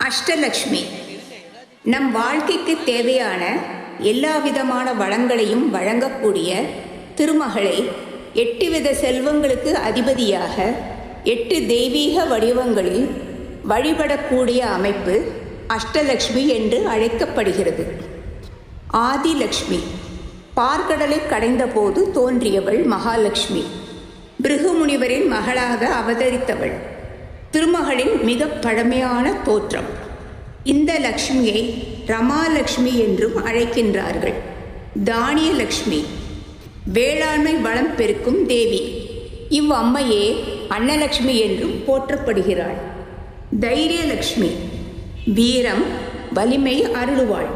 அஷ்டலக்ஷ்மி நம் வாழ்க்கைக்கு தேவையான எல்லா விதமான வளங்களையும் வழங்கக்கூடிய திருமகளை 8 வித செல்வங்களுக்கு அதிபதியாக 8 தெய்வீக வடிவங்களில் வழிபடக்கூடிய அமைப்பு அஷ்டலக்ஷ்மி என்று அழைக்கப்படுகிறது. ஆதிலக்ஷ்மி பார்க்கடலை கடைந்தபோது தோன்றியவள் மகாலட்சுமி. பிருகுமுனிவரின் மகளாக அவதரித்தவள். திருமகளின் மிக பழமையான தோற்றம். இந்த லக்ஷ்மியை ரமாலக்ஷ்மி என்றும் அழைக்கின்றார்கள். தானியலக்ஷ்மி வேளாண்மை வளம் பெருக்கும் தேவி. இவ்வம்மையே அன்னலக்ஷ்மி என்றும் போற்றப்படுகிறாள். தைரியலக்ஷ்மி வீரம் வலிமை அருளுவாள்.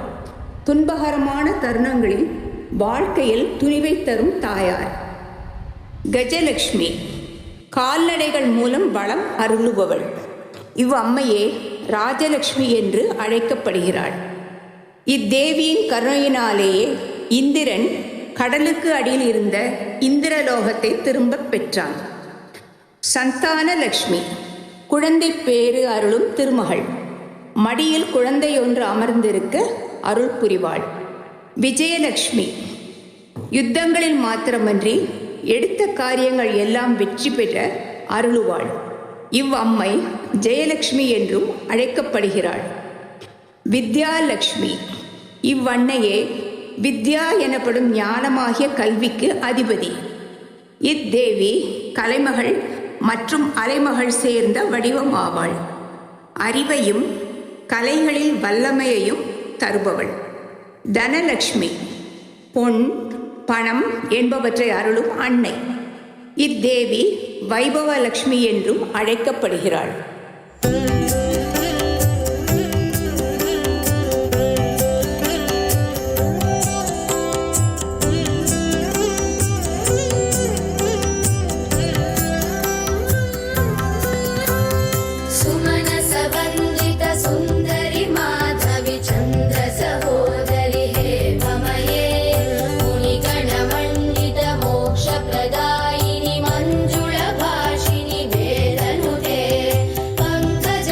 துன்பகரமான தருணங்களில் வாழ்க்கையில் துணிவை தரும் தாயார். கஜலக்ஷ்மி கால்நடைகள் மூலம் வளம் அருளுபவள். இவ்வம்மையே ராஜலக்ஷ்மி என்று அழைக்கப்படுகிறாள். இத்தேவியின் கருணையினாலேயே இந்திரன் கடலுக்கு அடியில் இருந்த இந்திரலோகத்தை திரும்பப் பெற்றான். சந்தானலக்ஷ்மி குழந்தை பேறு அருளும் திருமகள். மடியில் குழந்தையொன்று அமர்ந்திருக்க அருள் புரிவாள். விஜயலக்ஷ்மி யுத்தங்களில் மாத்திரமன்றி எடுத்த காரியங்கள் எல்லாம் வெற்றி பெற அருளுவாள். இவ்வம்மை ஜெயலக்ஷ்மி என்றும் அழைக்கப்படுகிறாள். வித்யாலக்ஷ்மி இவ்வன்னையே வித்யா எனப்படும் ஞானமாகிய கல்விக்கு அதிபதி. இத்தேவி கலைமகள் மற்றும் அலைமகள் சேர்ந்த வடிவமாவாள். அறிவையும் கலைகளில் வல்லமையையும் தருபவள். தனலக்ஷ்மி பொன் பணம் என்பவற்றை அருளும் அன்னை. இத்தேவி வைபவலக்ஷ்மி என்றும் அழைக்கப்படுகிறாள். प्रदायिनी मंजुल भाषिनी वेदनुते पंकज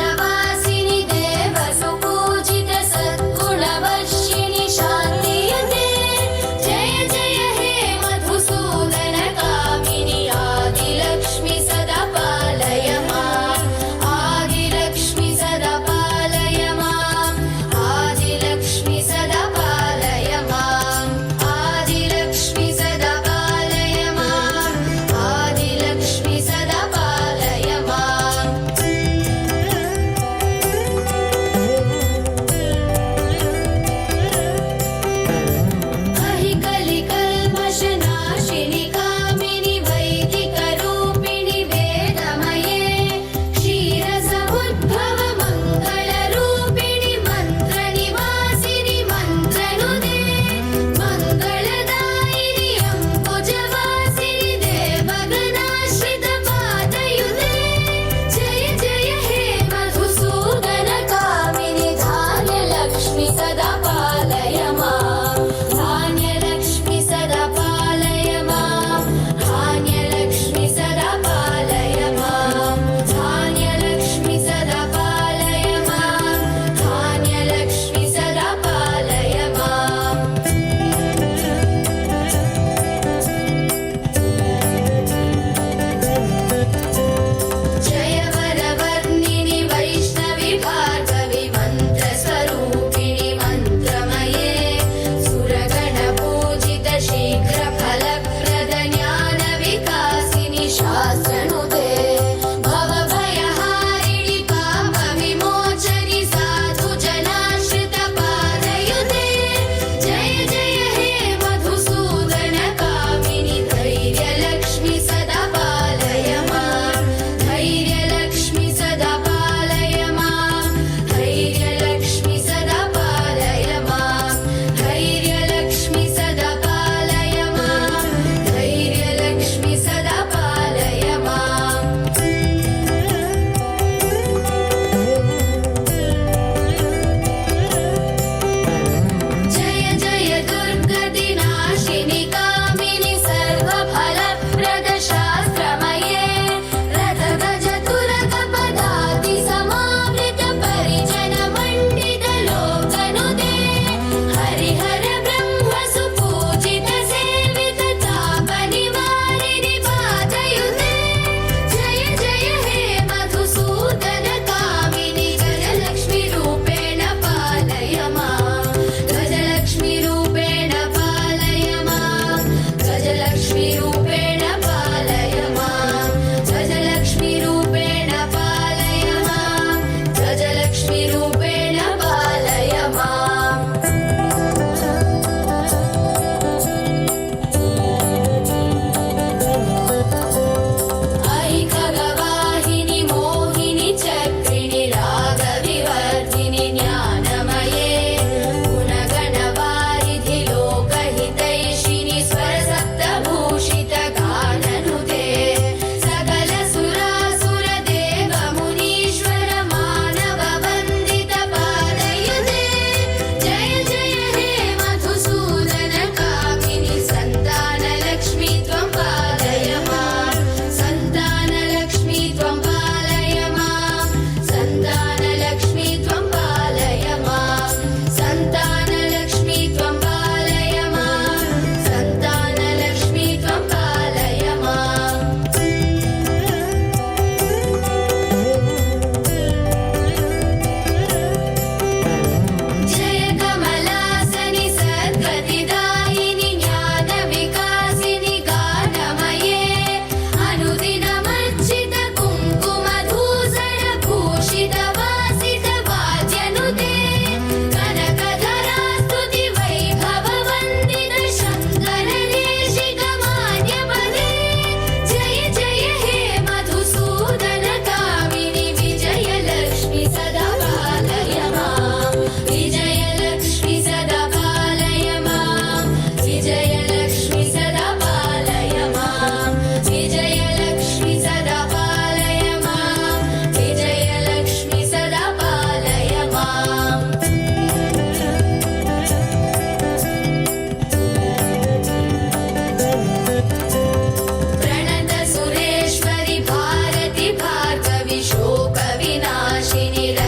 நிற